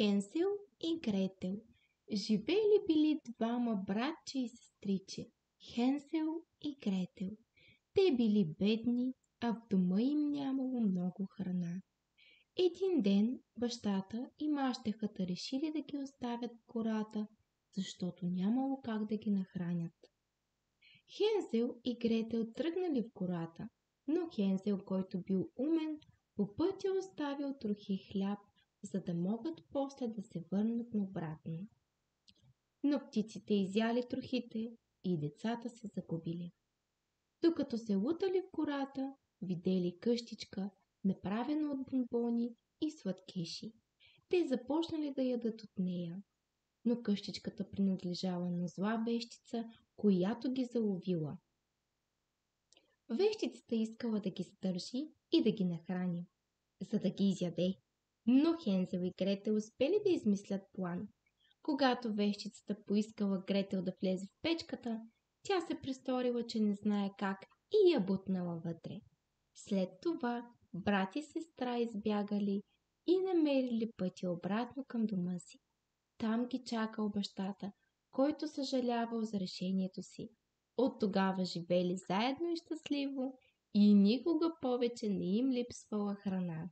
Хенсел и Гретел. Живели били двама братче и сестриче, Хенсел и Гретел. Те били бедни, а в дома им нямало много храна. Един ден бащата и мащехата решили да ги оставят в гората, защото нямало как да ги нахранят. Хензел и Гретел тръгнали в гората, но Хензел, който бил умен, по пътя оставил трохи хляб, за да могат после да се върнат обратно. Но птиците изяли трохите и децата се загубили. Докато се лутали в гората, видели къщичка, направена от бонбони и сладкиши. Те започнали да ядат от нея, но къщичката принадлежала на зла вещица, която ги заловила. Вещицата искала да ги задържи и да ги нахрани, за да ги изяде. Но Хензел и Гретел успели да измислят план. Когато вещицата поискала Гретел да влезе в печката, тя се престорила, че не знае как и я бутнала вътре. След това брат и сестра избягали и намерили пътя обратно към дома си. Там ги чакал бащата, който съжалявал за решението си. От тогава живели заедно и щастливо и никога повече не им липсвала храна.